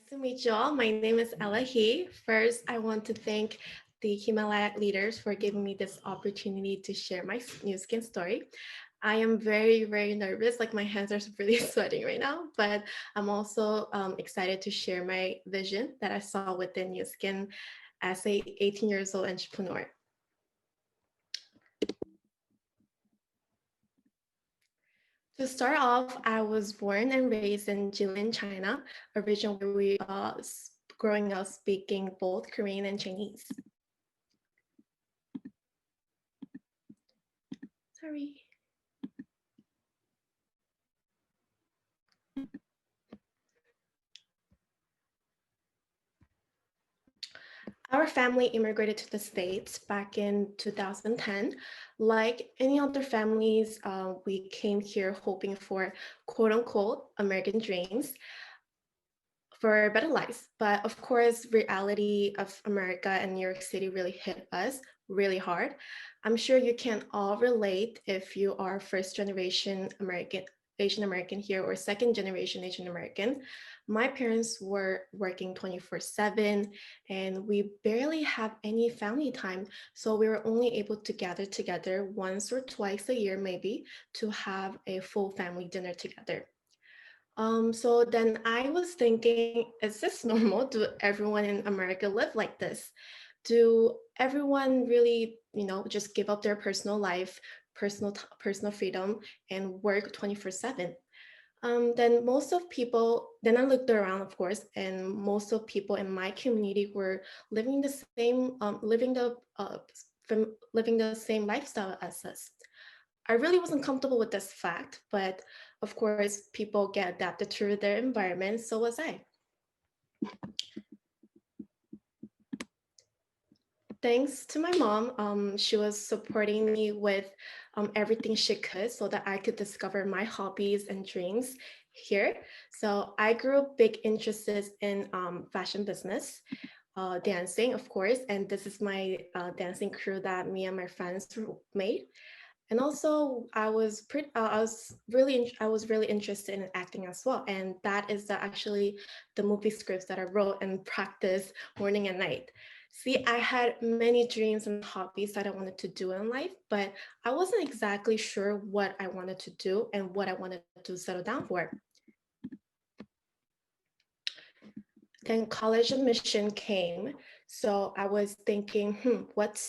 to meet you all. My name is Ella He. First, I want to thank the Himalaya leaders for giving me this opportunity to share my new skin story. I am very nervous, like my hands are really sweating right now, but I'm also excited to share my vision that I saw within New Skin as a 18 years old entrepreneur. To start off, I was born and raised in Jilin, China, a region where we growing up speaking both Korean and Chinese. Sorry. Our family immigrated to the States back in 2010. Like any other families, we came here hoping for quote unquote American dreams for better lives. But of course, reality of America and New York City really hit us really hard. I'm sure you can all relate if you are first generation American, Asian American here or second generation Asian American. My parents were working 24/7 and we barely have any family time. So we were only able to gather together once or twice a year, maybe, to have a full family dinner together. So then I was thinking, is this normal? Do everyone in America live like this? Do everyone really, just give up their personal life, personal freedom, and work 24/7? Then I looked around, of course, and most of people in my community were living the same, living the same lifestyle as us. I really wasn't comfortable with this fact, but of course, people get adapted to their environment. So was I. Thanks to my mom, she was supporting me with everything she could so that I could discover my hobbies and dreams here. So I grew up big interests in fashion business, dancing, of course, and this is my dancing crew that me and my friends made. And also, I was really interested in acting as well, and that is actually the movie scripts that I wrote and practice morning and night. See, I had many dreams and hobbies that I wanted to do in life, but I wasn't exactly sure what I wanted to do and what I wanted to settle down for. Then college admission came, so I was thinking, what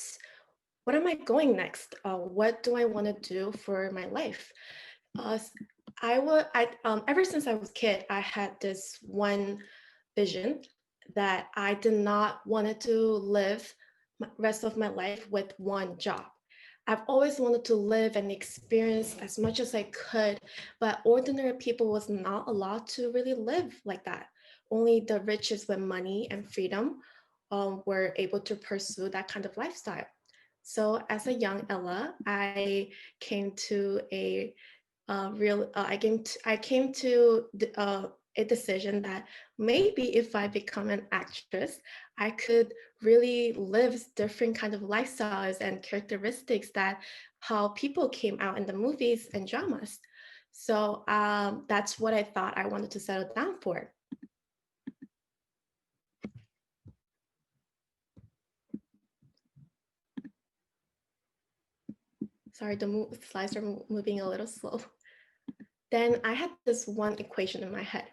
am I going next? What do I want to do for my life? Uh, Ever since I was a kid, I had this one vision that I did not wanted to live the rest of my life with one job. I've always wanted to live and experience as much as I could, but ordinary people was not allowed to really live like that. Only the richest with money and freedom were able to pursue that kind of lifestyle. So as a young Ella, I came to a I came to a decision that maybe if I become an actress, I could really live different kind of lifestyles and characteristics that how people came out in the movies and dramas. So that's what I thought I wanted to settle down for. Sorry, the slides are moving a little slow. Then I had this one equation in my head.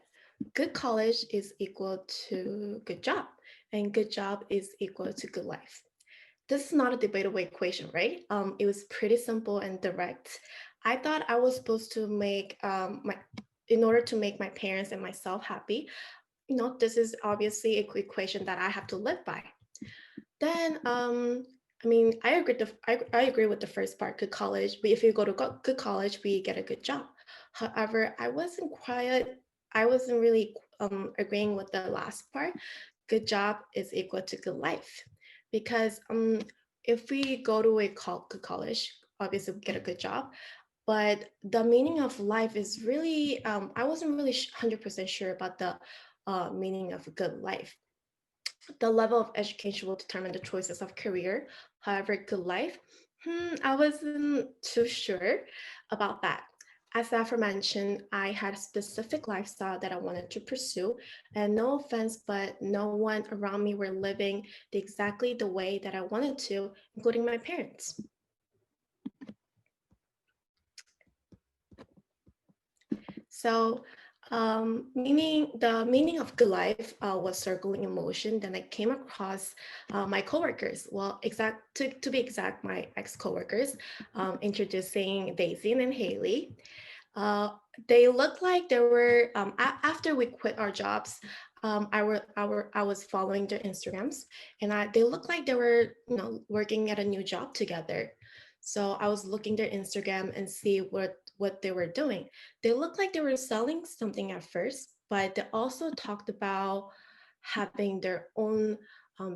Good college is equal to good job, and good job is equal to good life. This is not a debatable equation, right? It was pretty simple and direct. I thought I was supposed to make in order to make my parents and myself happy, this is obviously a equation that I have to live by. Then, I agree with the first part, good college. But if you go to good college, we get a good job. However, I wasn't really agreeing with the last part. Good job is equal to good life, because if we go to a good college, obviously we get a good job. But the meaning of life is really, I wasn't really 100% sure about the meaning of a good life. The level of education will determine the choices of career. However, good life, I wasn't too sure about that. As aforementioned, I had a specific lifestyle that I wanted to pursue. And no offense, but no one around me were living exactly the way that I wanted to, including my parents. So, meaning the meaning of good life was circling in motion. Then I came across my coworkers. Well, to be exact, my ex coworkers, introducing Daisy and Haley. Uh, they looked like they were after we quit our jobs. I was following their Instagrams, and they looked like they were, working at a new job together. So I was looking their Instagram and see what they were doing. They looked like they were selling something at first, but they also talked about having their own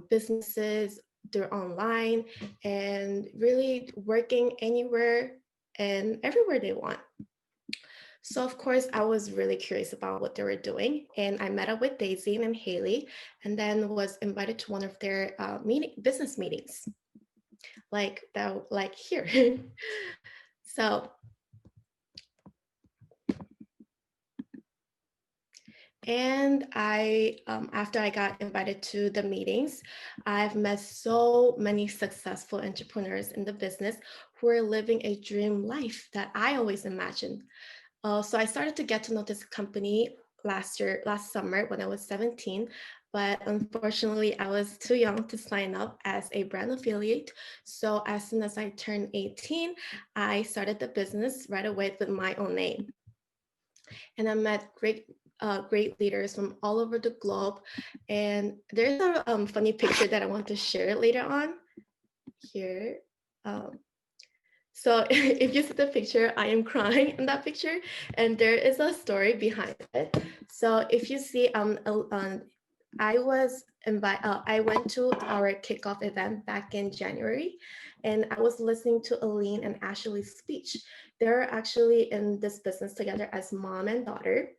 businesses, their online, and really working anywhere and everywhere they want. So of course, I was really curious about what they were doing, and I met up with Daisy and Haley, and then was invited to one of their business meetings, like that, like here. So, and after I got invited to the meetings, I've met so many successful entrepreneurs in the business who are living a dream life that I always imagined. So I started to get to know this company last summer when I was 17, but unfortunately I was too young to sign up as a brand affiliate. So as soon as I turned 18, I started the business right away with my own name. And I met great leaders from all over the globe. And there's a funny picture that I want to share later on here. Um, so if you see the picture, I am crying in that picture, and there is a story behind it. So if you see, I went to our kickoff event back in January, and I was listening to Aline and Ashley's speech. They're actually in this business together as mom and daughter,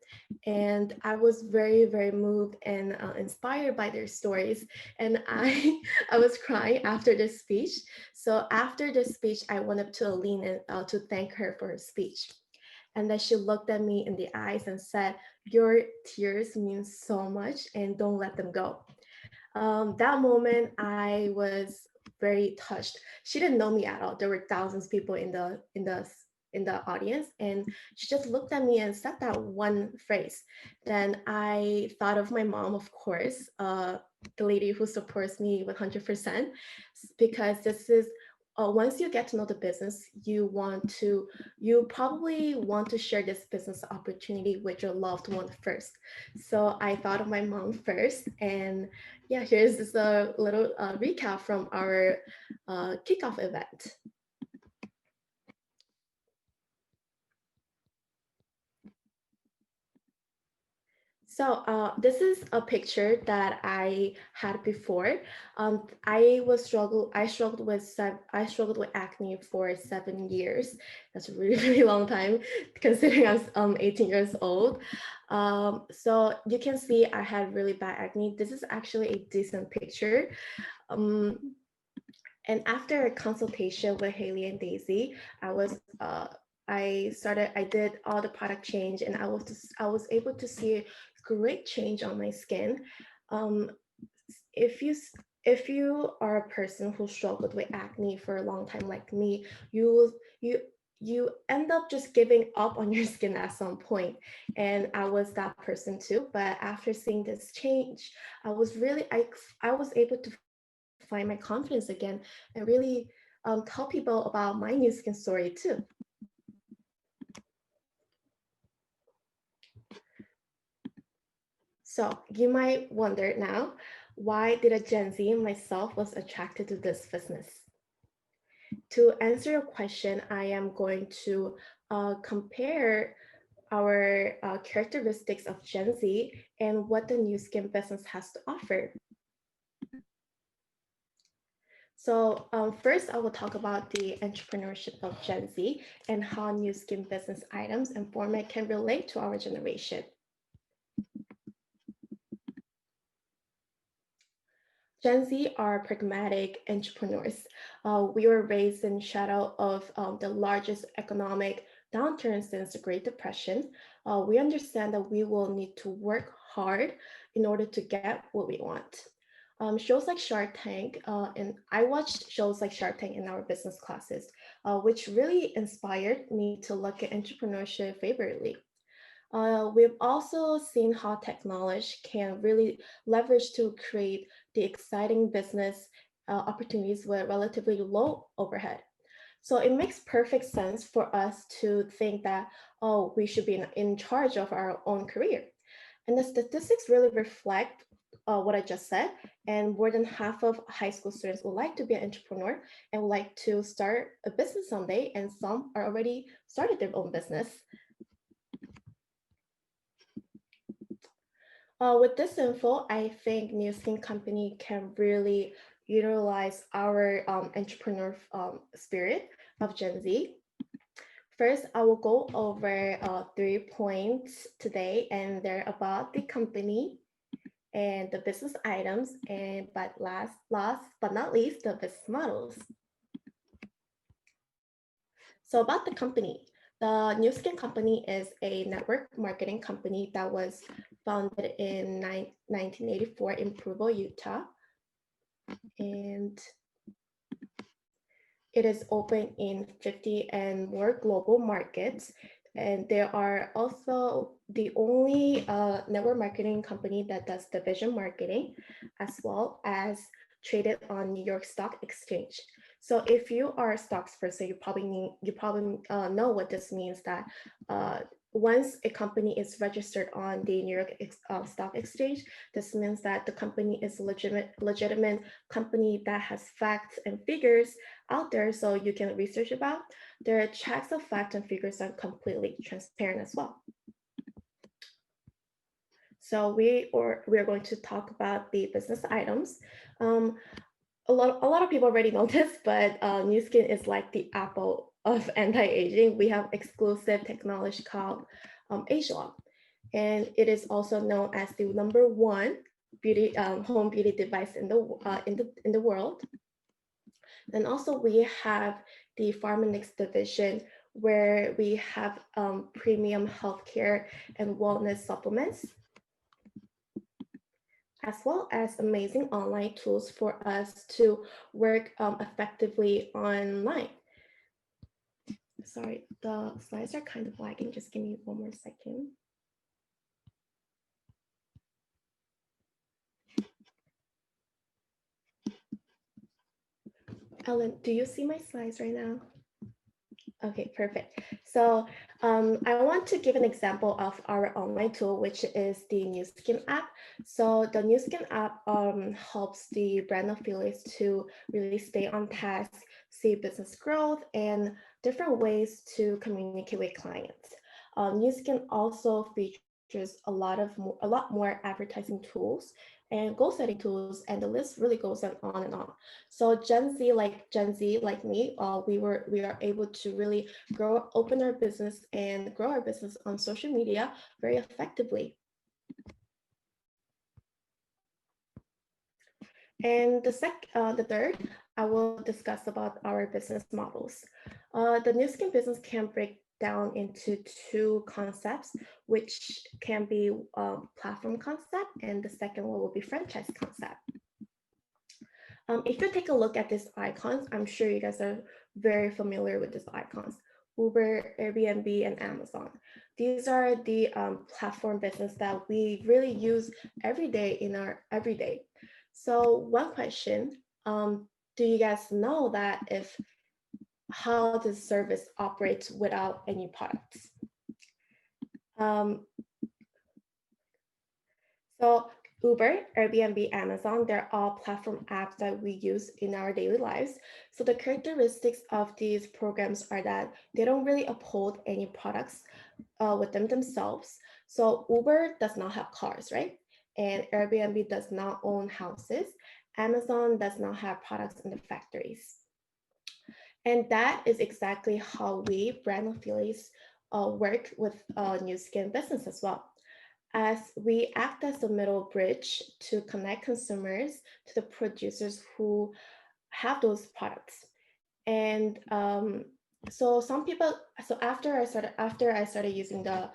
and I was very, very moved and inspired by their stories. And I was crying after the speech. So after the speech, I went up to Aline and, to thank her for her speech. And then she looked at me in the eyes and said, "Your tears mean so much, and don't let them go." That moment, I was very touched. She didn't know me at all. There were thousands of people in the audience, and she just looked at me and said that one phrase. Then I thought of my mom, of course, the lady who supports me 100%, because this is. Once you get to know the business, you probably want to share this business opportunity with your loved one first. So I thought of my mom first, and yeah, here's just a little recap from our kickoff event. So this is a picture that I had before. I struggled with acne for 7 years. That's a really really long time, considering I was 18 years old. So you can see I had really bad acne. This is actually a decent picture. Um, And after a consultation with Haley and Daisy, I did all the product change, and I was able to see a great change on my skin. Um, if you if you are a person who struggled with acne for a long time like me, you you end up just giving up on your skin at some point. And I was that person too. But after seeing this change, I was able to find my confidence again and really tell people about my new skin story too. So you might wonder now, why did a Gen Z myself was attracted to this business? To answer your question, I am going to compare our characteristics of Gen Z and what the new skin business has to offer. So first, I will talk about the entrepreneurship of Gen Z and how new skin business items and format can relate to our generation. Gen Z are pragmatic entrepreneurs. We were raised in shadow of the largest economic downturn since the Great Depression, we understand that we will need to work hard in order to get what we want. Shows like Shark Tank, and I watched shows like Shark Tank in our business classes, which really inspired me to look at entrepreneurship favorably. We've also seen how technology can really leverage to create the exciting business opportunities with relatively low overhead. So it makes perfect sense for us to think that, oh, we should be in charge of our own career. And the statistics really reflect what I just said. And more than half of high school students would like to be an entrepreneur and would like to start a business someday. And some are already started their own business. With this info, I think New Skin Company can really utilize our entrepreneur spirit of Gen Z. First, I will go over 3 points today, and they're about the company and the business items, and last but not least, the business models. So about the company, the New Skin Company is a network marketing company that was founded in 1984 in Provo, Utah. And it is open in 50 and more global markets. And there are also the only network marketing company that does division marketing, as well as traded on New York Stock Exchange. So if you are a stocks person, you probably know what this means. That once a company is registered on the New York Stock Exchange, this means that the company is a legitimate company that has facts and figures out there so you can research about. Their checks of facts and figures are completely transparent as well. So we are going to talk about the business items. A lot of people already know this, but New Skin is like the Apple of anti-aging. We have exclusive technology called Age Lock, and it is also known as the #1 beauty home beauty device in the world. And also we have the Pharmanex division, where we have premium healthcare and wellness supplements, as well as amazing online tools for us to work effectively online. Sorry, the slides are kind of lagging. Just give me one more second. Ellen, do you see my slides right now? Okay, perfect. So I want to give an example of our online tool, which is the New Skin app. So the New Skin app helps the brand affiliates to really stay on task, see business growth, and different ways to communicate with clients. New Skin also features a lot more advertising tools and goal setting tools, and the list really goes on and on. So Gen Z like me, we are able to really open our business and grow our business on social media very effectively. And the third, I will discuss about our business models. The New Skin business can break down into two concepts, which can be platform concept, and the second one will be franchise concept. If you take a look at these icons, I'm sure you guys are very familiar with these icons: Uber, Airbnb, and Amazon. These are the platform business that we really use every day in our everyday. So one question, do you guys know that if how this service operates without any products? So Uber, Airbnb, Amazon, they're all platform apps that we use in our daily lives. So the characteristics of these programs are that they don't really uphold any products with them themselves. So Uber does not have cars, right? And Airbnb does not own houses. Amazon does not have products in the factories. And that is exactly how we brand affiliates work with New Skin business as well, as we act as the middle bridge to connect consumers to the producers who have those products. And So some people, so after I started using the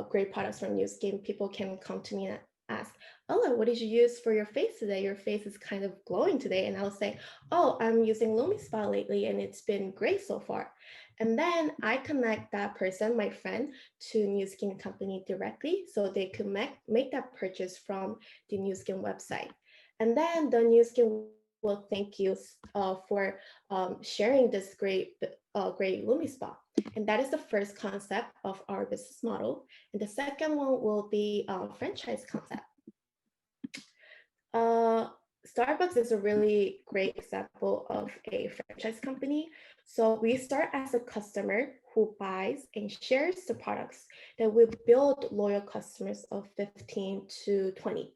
great products from New Skin, people can come to me and ask, "Oh, what did you use for your face today? Your face is kind of glowing today." And I'll say, "Oh, I'm using Lumi Spa lately, and it's been great so far." And then I connect that person, my friend, to New Skin company directly, so they could make that purchase from the New Skin website. And then the New Skin will thank you for sharing this great Lumi Spa. And that is the first concept of our business model. And the second one will be franchise concept. Uh, Starbucks is a really great example of a franchise company. So we start as a customer who buys and shares the products that we build loyal customers of 15 to 20.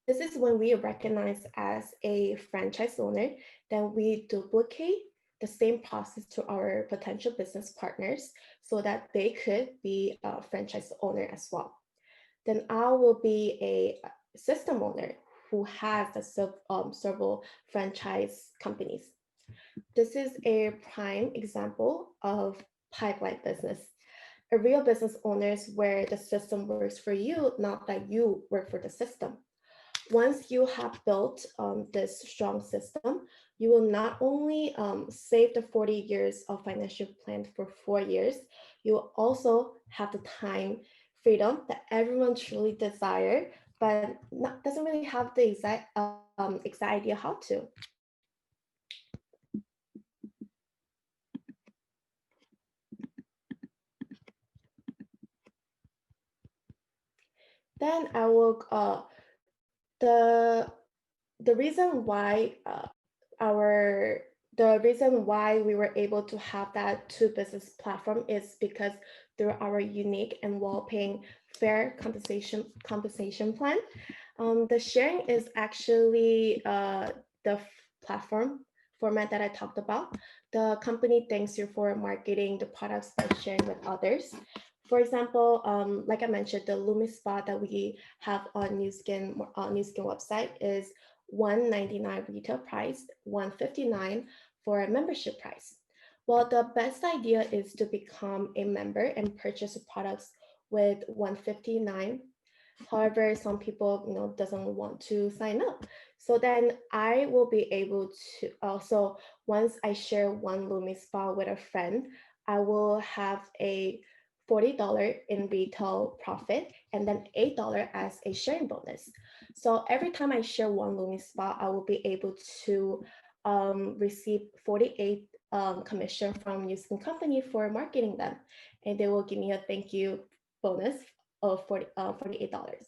This is when we recognize as a franchise owner, then we duplicate the same process to our potential business partners so that they could be a franchise owner as well. Then I will be a system owner who has several franchise companies. This is a prime example of pipeline business. A real business owners where the system works for you, not that you work for the system. Once you have built this strong system, you will not only save the 40 years of financial plan for 4 years, you will also have the time freedom that everyone truly desire, but doesn't really have the exact idea how to. Then I will the the reason why our the reason why we were able to have that two business platform is because through our unique and well-paying fair compensation plan. The sharing is actually the platform format that I talked about. The company thanks you for marketing the products by sharing with others. For example, like I mentioned, the Lumi Spa that we have on New Skin website is 199 retail price, 159 for a membership price. Well, the best idea is to become a member and purchase products with 159. However, some people, doesn't want to sign up. So then I will be able to also, once I share one Lumi Spa with a friend, I will have a $40 in retail profit and then $8 as a sharing bonus. So every time I share one Lumi Spa, I will be able to receive 48 commission from using company for marketing them. And they will give me a thank you bonus of $48.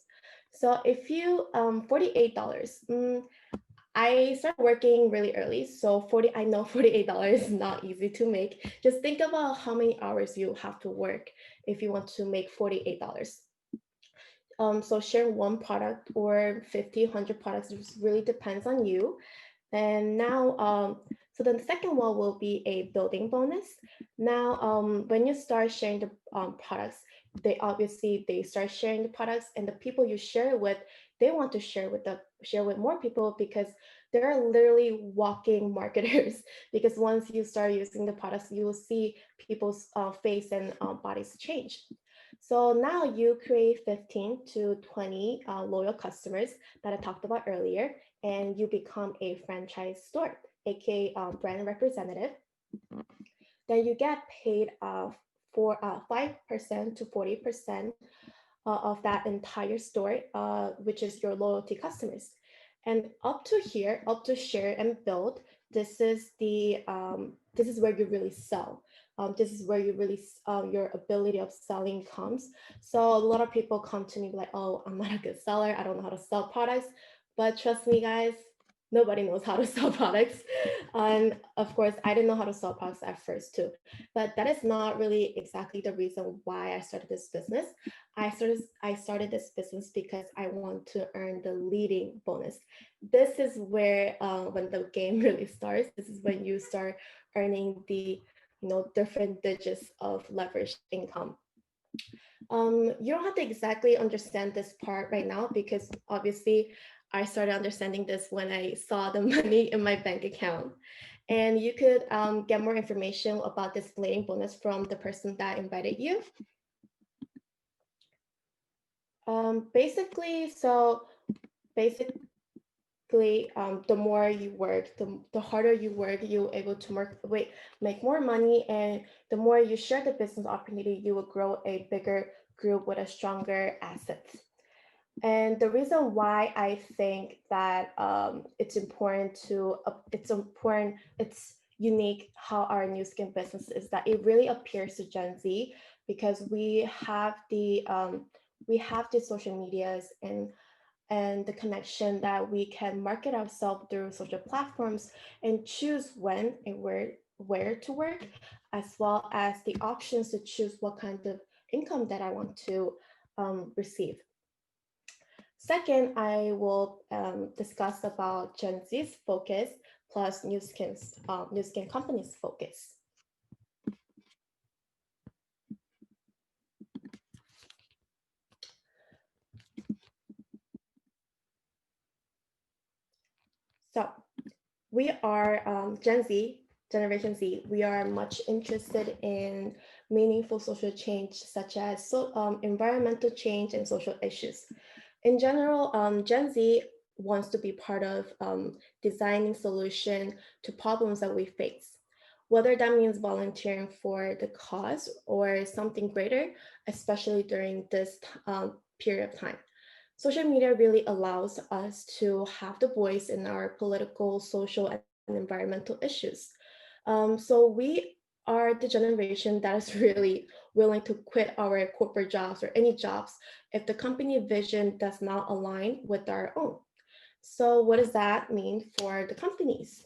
So if you $48, I started working really early, so I know $48 is not easy to make. Just think about how many hours you have to work if you want to make $48. So sharing one product or 50, 100 products, it just really depends on you. And now, so then the second one will be a building bonus. Now, when you start sharing the products, they start sharing the products, and the people you share with, they want to share with more people because they're literally walking marketers. Because once you start using the products, you will see people's face and bodies change. So now you create 15 to 20 loyal customers that I talked about earlier, and you become a franchise store, aka brand representative. Then you get paid for 5% to 40% of that entire store, which is your loyalty customers. And up to here, up to share and build, this is where you really sell. This is where your ability of selling comes. So a lot of people come to me like, "Oh, I'm not a good seller. I don't know how to sell products." But trust me, guys, nobody knows how to sell products. And of course, I didn't know how to sell products at first too. But that is not really exactly the reason why I started this business. I started this business because I want to earn the leading bonus. This is where when the game really starts. This is when you start earning the different digits of leveraged income. You don't have to exactly understand this part right now because obviously I started understanding this when I saw the money in my bank account. And you could get more information about this grading bonus from the person that invited you. Basically, the more you work, the harder you work, you're able to make more money, and the more you share the business opportunity, you will grow a bigger group with a stronger assets. And the reason why I think that it's unique how our new skin business is that it really appeals to Gen Z, because we have the social medias and the connection that we can market ourselves through social platforms and choose when and where to work, as well as the options to choose what kind of income that I want to receive. Second, I will discuss about Gen Z's focus plus new skin companies' focus. So we are Generation Z. We are much interested in meaningful social change, such as environmental change and social issues. In general, Gen Z wants to be part of designing solution to problems that we face, whether that means volunteering for the cause or something greater, especially during this period of time. Social media really allows us to have the voice in our political, social, and environmental issues. So we are the generation that is really willing to quit our corporate jobs or any jobs if the company vision does not align with our own. So what does that mean for the companies?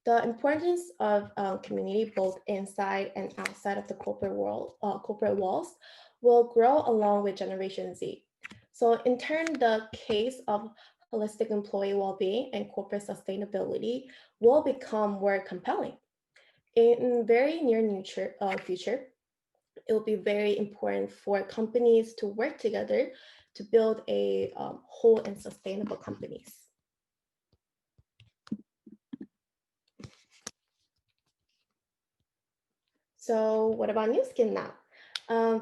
The importance of community, both inside and outside of the corporate walls, will grow along with Generation Z. So in turn, the case of holistic employee well-being and corporate sustainability will become more compelling. In very near future, it will be very important for companies to work together to build a whole and sustainable companies. So what about new skin now?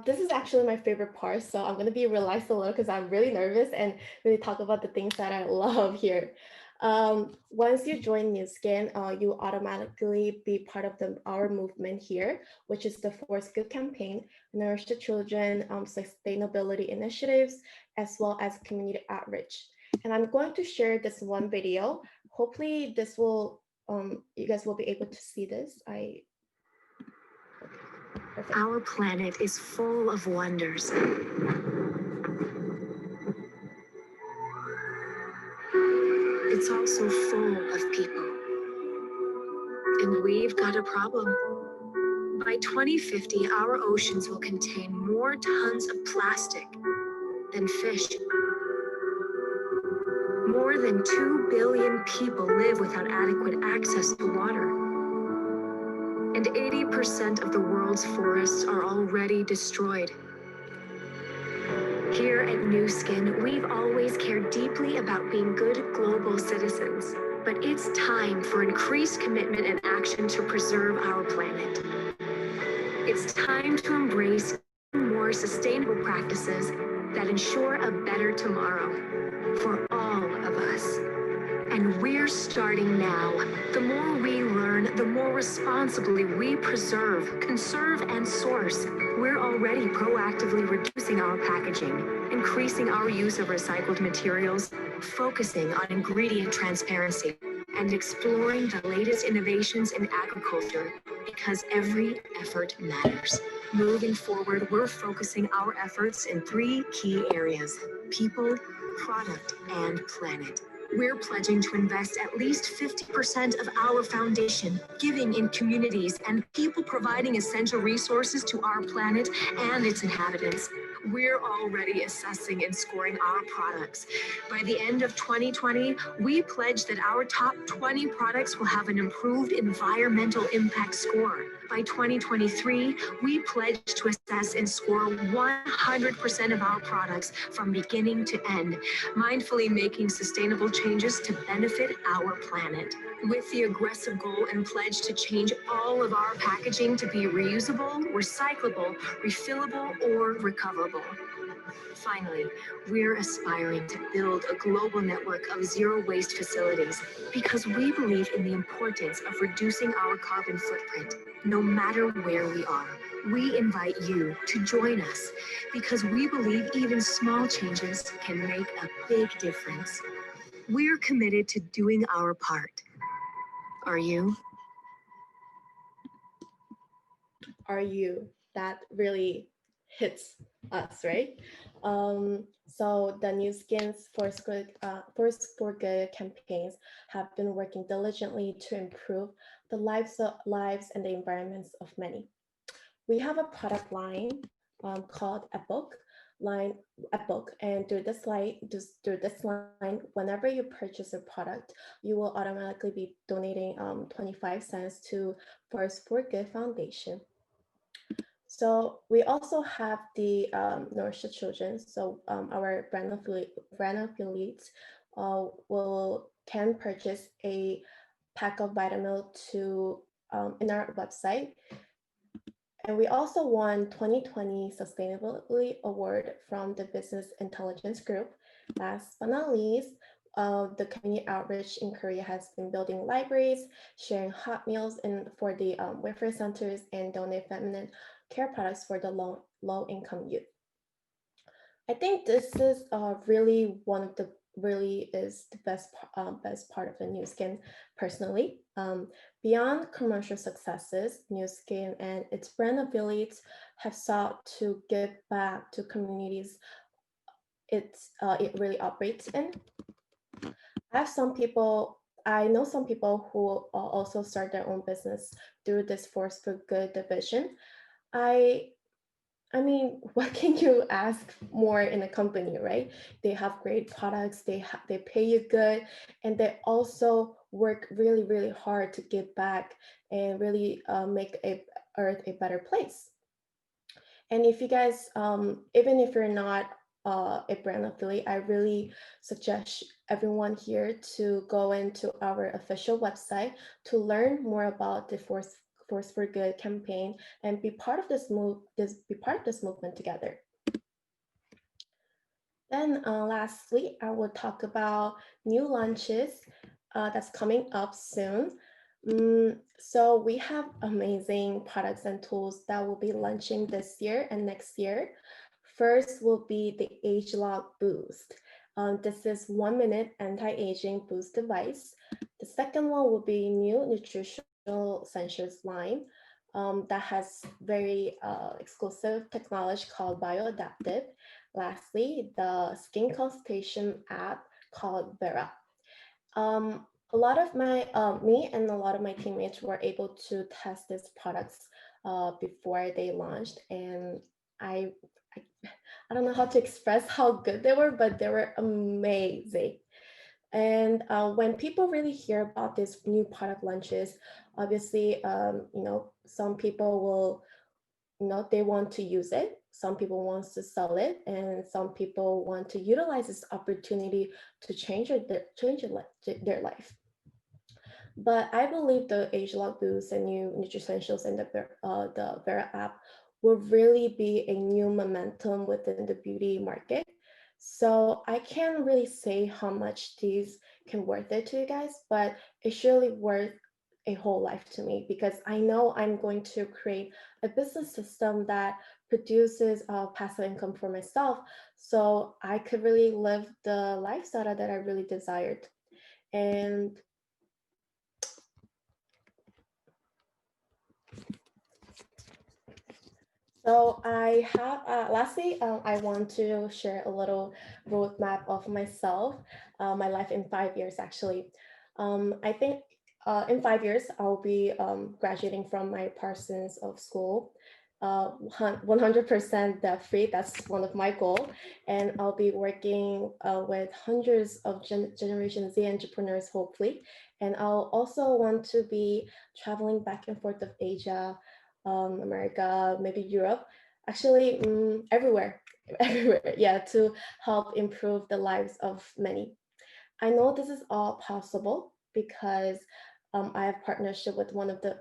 This is actually my favorite part, so I'm going to be relaxed a little because I'm really nervous and really talk about the things that I love here. Once you join New Skin, you automatically be part of our movement here, which is the Force Good campaign, Nourish the Children, sustainability initiatives, as well as community outreach. And I'm going to share this one video. Hopefully this will, you guys will be able to see this. Perfect. Our planet is full of wonders. It's also full of people. And we've got a problem. By 2050, our oceans will contain more tons of plastic than fish. More than 2 billion people live without adequate access to water. And 80% of the world's forests are already destroyed. Here at New Skin, we've always cared deeply about being good global citizens. But it's time for increased commitment and action to preserve our planet. It's time to embrace more sustainable practices that ensure a better tomorrow for all of us. And we're starting now. The more we learn, the more responsibly we preserve, conserve, and source. We're already proactively reducing our packaging, increasing our use of recycled materials, focusing on ingredient transparency, and exploring the latest innovations in agriculture, because every effort matters. Moving forward, we're focusing our efforts in 3 key areas: people, product, and planet. We're pledging to invest at least 50% of our foundation, giving in communities and people providing essential resources to our planet and its inhabitants. We're already assessing and scoring our products. By the end of 2020, we pledge that our top 20 products will have an improved environmental impact score. By 2023, we pledge to assess and score 100% of our products from beginning to end, mindfully making sustainable changes to benefit our planet. With the aggressive goal and pledge to change all of our packaging to be reusable, recyclable, refillable, or recoverable. Finally, we're aspiring to build a global network of zero waste facilities because we believe in the importance of reducing our carbon footprint, no matter where we are. We invite you to join us because we believe even small changes can make a big difference. We're committed to doing our part. Are you? Are you? That really hits us, right? So the New Skins Force for Good campaigns have been working diligently to improve the lives and the environments of many. We have a product line called a book, and through this line, whenever you purchase a product, you will automatically be donating 25 cents to Force for Good Foundation. So we also have the Nourish the Children. So our brand affiliates will can purchase a pack of vitamin to in our website. And we also won 2020 Sustainability Award from the Business Intelligence Group. Last but not least, the community outreach in Korea has been building libraries, sharing hot meals for the welfare centers, and donate feminine care products for the low income youth. I think this is really one of the really is the best part of the New Skin personally. Beyond commercial successes, New Skin and its brand affiliates have sought to give back to communities it really operates in. I know some people who also start their own business through this Force for Good division. I I mean, what can you ask more in a company, right? They have great products, they pay you good, and they also work really, really hard to give back and really make Earth a better place. And if you guys, even if you're not a brand affiliate, I really suggest everyone here to go into our official website to learn more about the Force for Good campaign and be part of be part of this movement together. Then lastly, I will talk about new launches that's coming up soon. So we have amazing products and tools that will be launching this year and next year. First will be the Age Lock Boost. This is 1 minute anti-aging boost device. The second one will be new nutritional essentials line that has very exclusive technology called bioadaptive. Lastly, the skin consultation app called Vera. A lot of me and a lot of my teammates were able to test these products before they launched, and I, I, I don't know how to express how good they were, but they were amazing. And when people really hear about these new product launches, obviously, some people will they want to use it, some people want to sell it, and some people want to utilize this opportunity to their life. But I believe the age lock boost and new nutricentials and the Vera app will really be a new momentum within the beauty market. So I can't really say how much these can worth it to you guys, but it's surely worth a whole life to me because I know I'm going to create a business system that produces passive income for myself, so I could really live the lifestyle that I really desired. And so I have, lastly, I want to share a little roadmap of myself, my life in 5 years, actually. I think in 5 years, I'll be graduating from my Parsons of school, 100% debt free. That's one of my goals. And I'll be working with hundreds of Generation Z entrepreneurs, hopefully. And I'll also want to be traveling back and forth of Asia, America, maybe Europe, actually everywhere, everywhere, yeah, to help improve the lives of many. I know this is all possible because I have partnership with one of the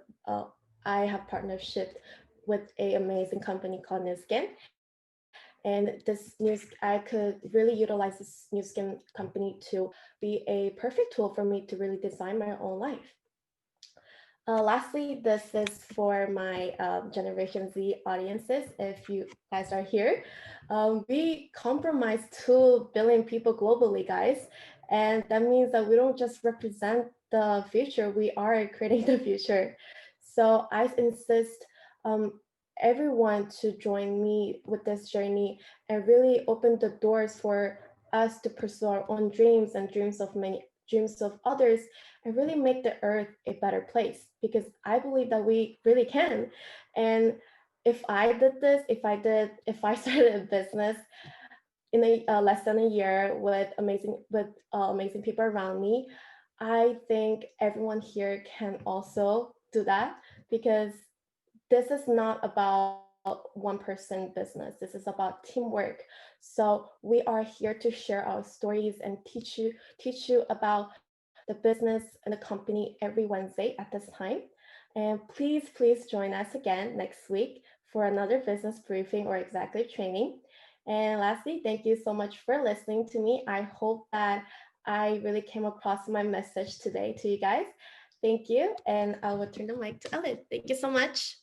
I have partnership with a amazing company called Nuskin. And this news, I could really utilize this new skin company to be a perfect tool for me to really design my own life. Lastly, this is for my Generation Z audiences. If you guys are here, we compromise 2 billion people globally, guys. And that means that we don't just represent the future, we are creating the future. So I insist um, everyone to join me with this journey and really open the doors for us to pursue our own dreams and dreams of others, and really make the earth a better place, because I believe that we really can. And if I did this, if I started a business in a less than a year with amazing people around me, I think everyone here can also do that, because this is not about one person business. This is about teamwork. So we are here to share our stories and teach you about the business and the company every Wednesday at this time. And please join us again next week for another business briefing or executive training. And lastly, thank you so much for listening to me. I hope that I really came across my message today to you guys. Thank you. And I will turn the mic to Ellen. Thank you so much.